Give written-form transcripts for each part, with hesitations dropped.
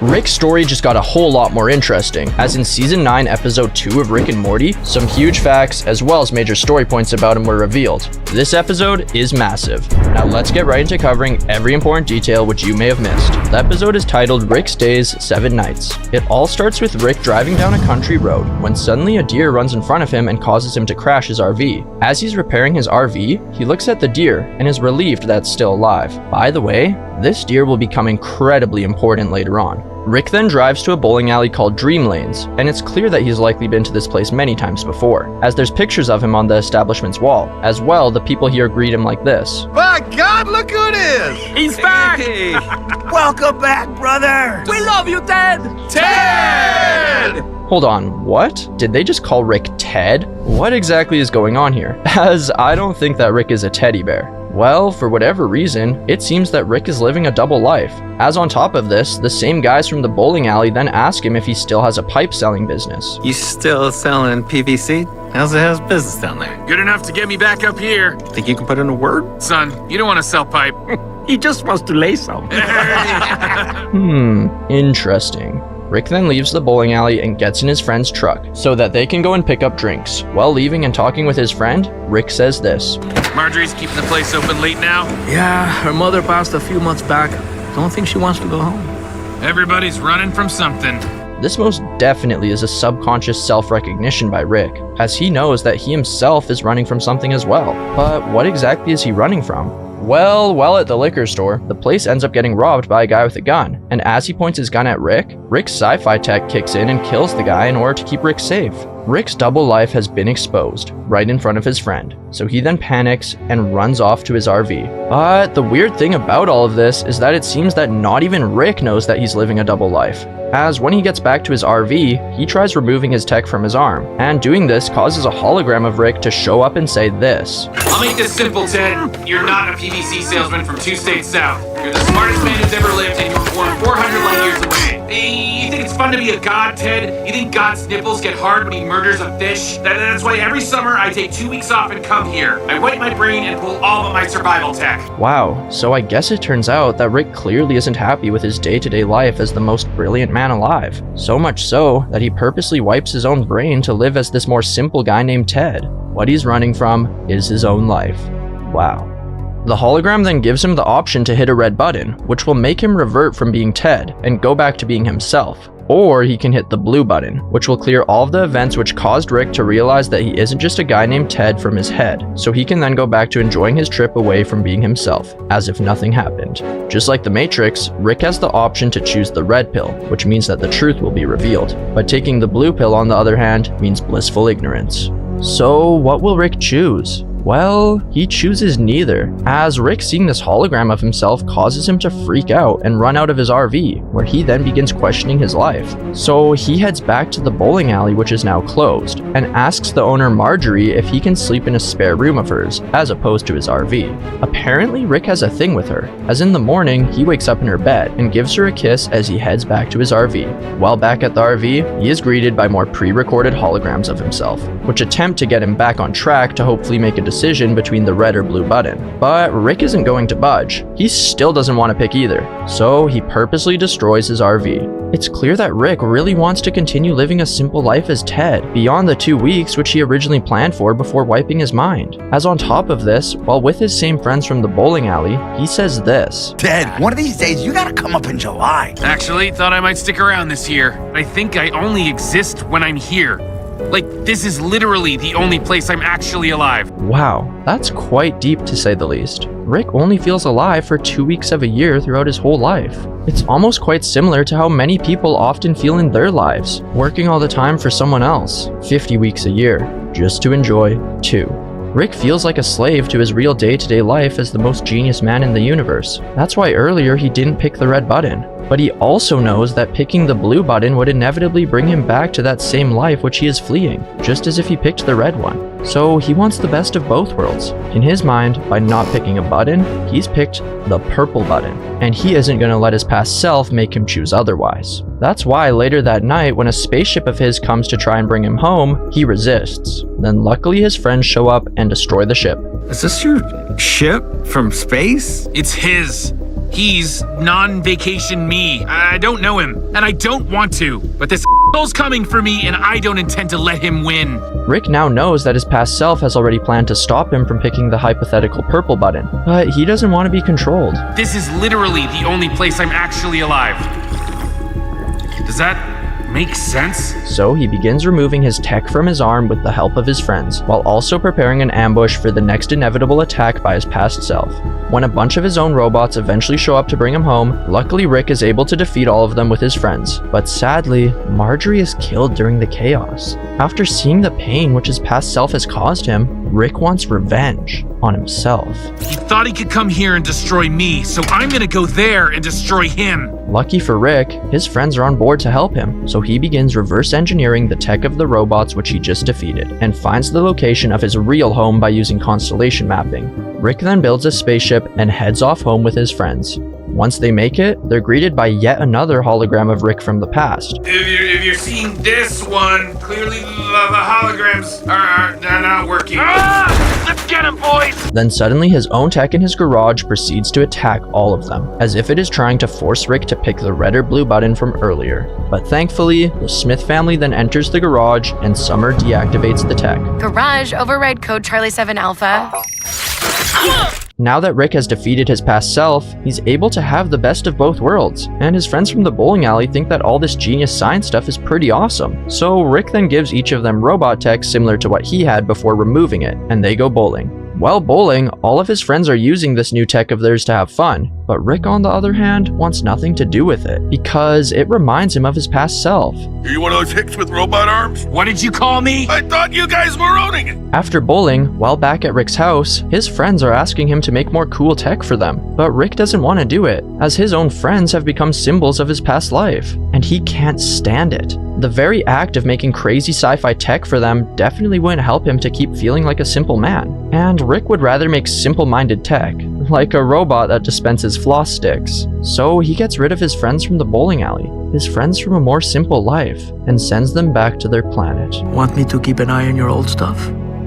Rick's story just got a whole lot more interesting, as in Season 9, Episode 2 of Rick and Morty, some huge facts as well as major story points about him were revealed. This episode is massive. Now let's get right into covering every important detail which you may have missed. The episode is titled Rick's Days, 7 Nights. It all starts with Rick driving down a country road when suddenly a deer runs in front of him and causes him to crash his RV. As he's repairing his RV, he looks at the deer and is relieved that it's still alive. By the way, this deer will become incredibly important later on. Rick then drives to a bowling alley called Dream Lanes, and it's clear that he's likely been to this place many times before, as there's pictures of him on the establishment's wall. As well, the people here greet him like this. My God, look who it is! He's back! Hey. Welcome back, brother! We love you, Ted! Ted! Hold on, what? Did they just call Rick Ted? What exactly is going on here? As I don't think that Rick is a teddy bear. Well, for whatever reason, it seems that Rick is living a double life. As on top of this, the same guys from the bowling alley then ask him if he still has a pipe selling business. You still selling PVC? How's business down there? Good enough to get me back up here. Think you can put in a word? Son, you don't want to sell pipe. He just wants to lay some. Interesting. Rick then leaves the bowling alley and gets in his friend's truck so that they can go and pick up drinks. While leaving and talking with his friend, Rick says this. Marjorie's keeping the place open late now. Yeah, her mother passed a few months back. Don't think she wants to go home. Everybody's running from something. This most definitely is a subconscious self-recognition by Rick, as he knows that he himself is running from something as well. But what exactly is he running from? Well, while at the liquor store, the place ends up getting robbed by a guy with a gun, and as he points his gun at Rick, Rick's sci-fi tech kicks in and kills the guy in order to keep Rick safe. Rick's double life has been exposed, right in front of his friend, so he then panics and runs off to his RV. But the weird thing about all of this is that it seems that not even Rick knows that he's living a double life, as when he gets back to his RV, he tries removing his tech from his arm, and doing this causes a hologram of Rick to show up and say this. I'll make this simple, Ted. You're not a PVC salesman from 2 states south. You're the smartest man who's ever lived, and you were born 400 light years away. Hey, you think it's fun to be a god, Ted? You think God's nipples get hard when he murders a fish? That's why every summer I take 2 weeks off and come here. I wipe my brain and pull all of my survival tech. Wow, so I guess it turns out that Rick clearly isn't happy with his day-to-day life as the most brilliant man alive. So much so that he purposely wipes his own brain to live as this more simple guy named Ted. What he's running from is his own life. Wow. The hologram then gives him the option to hit a red button, which will make him revert from being Ted and go back to being himself. Or he can hit the blue button, which will clear all of the events which caused Rick to realize that he isn't just a guy named Ted from his head, so he can then go back to enjoying his trip away from being himself, as if nothing happened. Just like the Matrix, Rick has the option to choose the red pill, which means that the truth will be revealed, but taking the blue pill on the other hand means blissful ignorance. So what will Rick choose? Well, he chooses neither, as Rick seeing this hologram of himself causes him to freak out and run out of his RV, where he then begins questioning his life. So he heads back to the bowling alley, which is now closed, and asks the owner Marjorie if he can sleep in a spare room of hers, as opposed to his RV. Apparently, Rick has a thing with her, as in the morning, he wakes up in her bed and gives her a kiss as he heads back to his RV. While back at the RV, he is greeted by more pre-recorded holograms of himself, which attempt to get him back on track to hopefully make a decision between the red or blue button. But Rick isn't going to budge. He still doesn't want to pick either, so he purposely destroys his RV. It's clear that Rick really wants to continue living a simple life as Ted, beyond the 2 weeks which he originally planned for before wiping his mind. As on top of this, while with his same friends from the bowling alley, he says this. Ted, one of these days you gotta come up in July. Actually, thought I might stick around this year. I think I only exist when I'm here. Like, this is literally the only place I'm actually alive. Wow, that's quite deep to say the least. Rick only feels alive for 2 weeks of a year throughout his whole life. It's almost quite similar to how many people often feel in their lives, working all the time for someone else, 50 weeks a year, just to enjoy 2. Rick feels like a slave to his real day-to-day life as the most genius man in the universe. That's why earlier he didn't pick the red button. But he also knows that picking the blue button would inevitably bring him back to that same life which he is fleeing, just as if he picked the red one. So he wants the best of both worlds. In his mind, by not picking a button, he's picked the purple button, and he isn't going to let his past self make him choose otherwise. That's why later that night, when a spaceship of his comes to try and bring him home, he resists. Then luckily his friends show up and destroy the ship. Is this your ship from space? It's his. He's non-vacation me. I don't know him, and I don't want to. But this a**hole's coming for me, and I don't intend to let him win. Rick now knows that his past self has already planned to stop him from picking the hypothetical purple button, but he doesn't want to be controlled. This is literally the only place I'm actually alive. Does that make sense? So he begins removing his tech from his arm with the help of his friends, while also preparing an ambush for the next inevitable attack by his past self. When a bunch of his own robots eventually show up to bring him home, luckily Rick is able to defeat all of them with his friends. But sadly, Marjorie is killed during the chaos. After seeing the pain which his past self has caused him, Rick wants revenge on himself. He thought he could come here and destroy me, so I'm gonna go there and destroy him. Lucky for Rick, his friends are on board to help him, so he begins reverse engineering the tech of the robots which he just defeated, and finds the location of his real home by using constellation mapping. Rick then builds a spaceship and heads off home with his friends. Once they make it, they're greeted by yet another hologram of Rick from the past. If you're seeing this one, clearly the holograms are not working. Let's get him, boys! Then suddenly his own tech in his garage proceeds to attack all of them, as if it is trying to force Rick to pick the red or blue button from earlier. But thankfully, the Smith family then enters the garage and Summer deactivates the tech. Garage, override code Charlie 7 Alpha. Now that Rick has defeated his past self, he's able to have the best of both worlds, and his friends from the bowling alley think that all this genius science stuff is pretty awesome. So Rick then gives each of them robot tech similar to what he had before removing it, and they go bowling. While bowling, all of his friends are using this new tech of theirs to have fun, but Rick on the other hand wants nothing to do with it, because it reminds him of his past self. Are you one of those hicks with robot arms? What did you call me? I thought you guys were owning it. After bowling, while back at Rick's house, his friends are asking him to make more cool tech for them, but Rick doesn't want to do it, as his own friends have become symbols of his past life, and he can't stand it. The very act of making crazy sci-fi tech for them definitely wouldn't help him to keep feeling like a simple man, and Rick would rather make simple-minded tech, like a robot that dispenses floss sticks. So he gets rid of his friends from the bowling alley, his friends from a more simple life, and sends them back to their planet. Want me to keep an eye on your old stuff?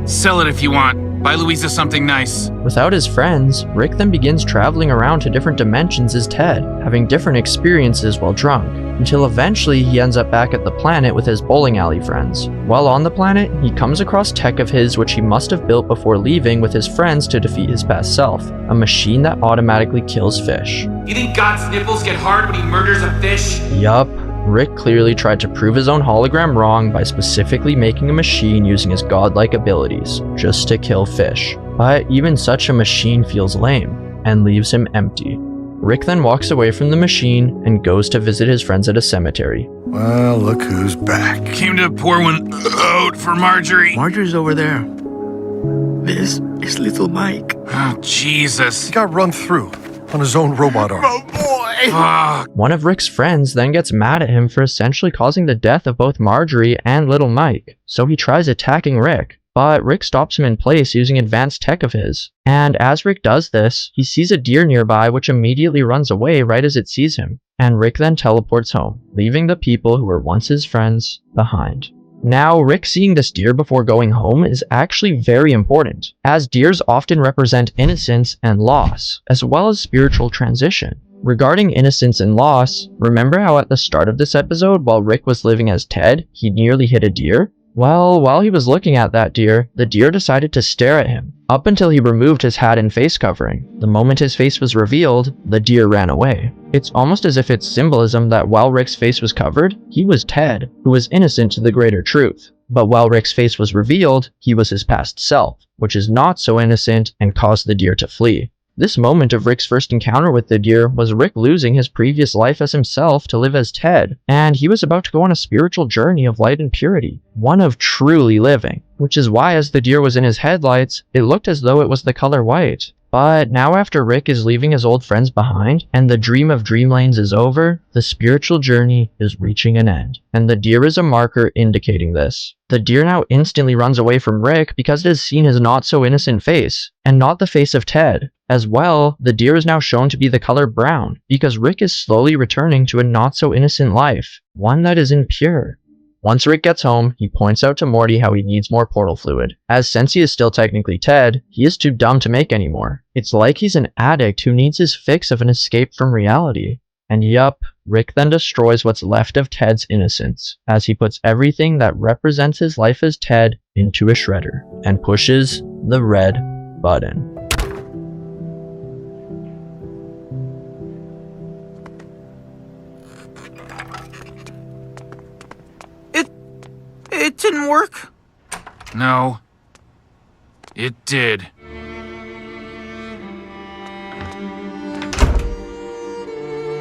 Sell it if you want. Buy Louisa something nice. Without his friends, Rick then begins traveling around to different dimensions as Ted, having different experiences while drunk, until eventually he ends up back at the planet with his bowling alley friends. While on the planet, he comes across tech of his which he must have built before leaving with his friends to defeat his past self, a machine that automatically kills fish. You think God's nipples get hard when he murders a fish? Yup. Rick clearly tried to prove his own hologram wrong by specifically making a machine using his godlike abilities, just to kill fish. But even such a machine feels lame, and leaves him empty. Rick then walks away from the machine and goes to visit his friends at a cemetery. Well, look who's back. Came to pour one out for Marjorie. Marjorie's over there. This is little Mike. Oh, Jesus. He got run through on his own robot arm. Fuck. One of Rick's friends then gets mad at him for essentially causing the death of both Marjorie and little Mike, so he tries attacking Rick. But Rick stops him in place using advanced tech of his. And as Rick does this, he sees a deer nearby which immediately runs away right as it sees him. And Rick then teleports home, leaving the people who were once his friends behind. Now, Rick seeing this deer before going home is actually very important, as deers often represent innocence and loss, as well as spiritual transition. Regarding innocence and loss, remember how at the start of this episode, while Rick was living as Ted, he nearly hit a deer? Well, while he was looking at that deer, the deer decided to stare at him, up until he removed his hat and face covering. The moment his face was revealed, the deer ran away. It's almost as if it's symbolism that while Rick's face was covered, he was Ted, who was innocent to the greater truth. But while Rick's face was revealed, he was his past self, which is not so innocent and caused the deer to flee. This moment of Rick's first encounter with the deer was Rick losing his previous life as himself to live as Ted, and he was about to go on a spiritual journey of light and purity, one of truly living, which is why as the deer was in his headlights, it looked as though it was the color white. But now after Rick is leaving his old friends behind, and the dream of Dreamlanes is over, the spiritual journey is reaching an end, and the deer is a marker indicating this. The deer now instantly runs away from Rick because it has seen his not-so-innocent face, and not the face of Ted. As well, the deer is now shown to be the color brown, because Rick is slowly returning to a not-so-innocent life, one that is impure. Once Rick gets home, he points out to Morty how he needs more portal fluid, as since he is still technically Ted, he is too dumb to make any more. It's like he's an addict who needs his fix of an escape from reality. And yup, Rick then destroys what's left of Ted's innocence, as he puts everything that represents his life as Ted into a shredder, and pushes the red button. It didn't work. No. It did.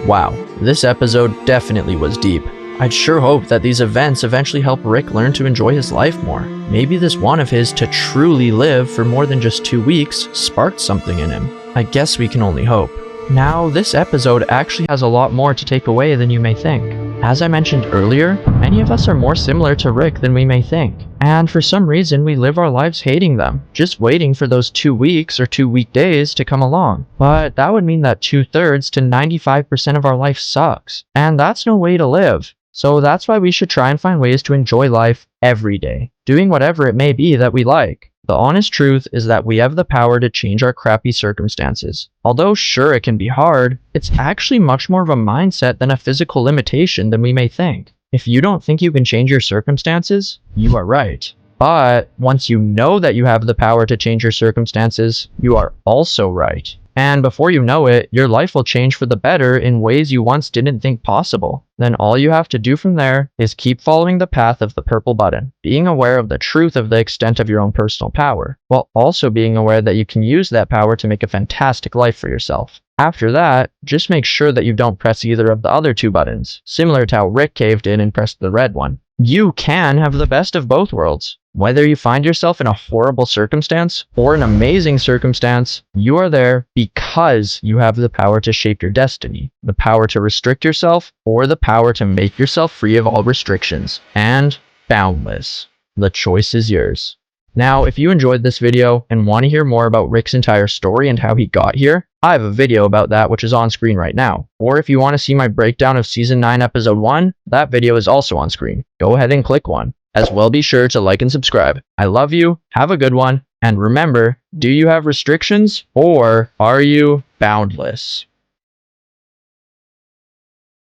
Wow, this episode definitely was deep. I'd sure hope that these events eventually help Rick learn to enjoy his life more. Maybe this want of his to truly live for more than just 2 weeks sparked something in him. I guess we can only hope. Now, this episode actually has a lot more to take away than you may think. As I mentioned earlier, many of us are more similar to Rick than we may think. And for some reason, we live our lives hating them, just waiting for those 2 weeks or 2 weekdays to come along. But that would mean that 2/3 to 95% of our life sucks. And that's no way to live. So that's why we should try and find ways to enjoy life every day, doing whatever it may be that we like. The honest truth is that we have the power to change our crappy circumstances. Although sure it can be hard, it's actually much more of a mindset than a physical limitation than we may think. If you don't think you can change your circumstances, you are right. But once you know that you have the power to change your circumstances, you are also right. And before you know it, your life will change for the better in ways you once didn't think possible. Then all you have to do from there is keep following the path of the purple button, being aware of the truth of the extent of your own personal power, while also being aware that you can use that power to make a fantastic life for yourself. After that, just make sure that you don't press either of the other 2 buttons, similar to how Rick caved in and pressed the red one. You can have the best of both worlds. Whether you find yourself in a horrible circumstance or an amazing circumstance, you are there because you have the power to shape your destiny, the power to restrict yourself, or the power to make yourself free of all restrictions, and boundless. The choice is yours. Now, if you enjoyed this video and want to hear more about Rick's entire story and how he got here, I have a video about that which is on screen right now. Or if you want to see my breakdown of Season 9 Episode 1, that video is also on screen. Go ahead and click one. As well, be sure to like and subscribe. I love you, have a good one, and remember, do you have restrictions or are you boundless?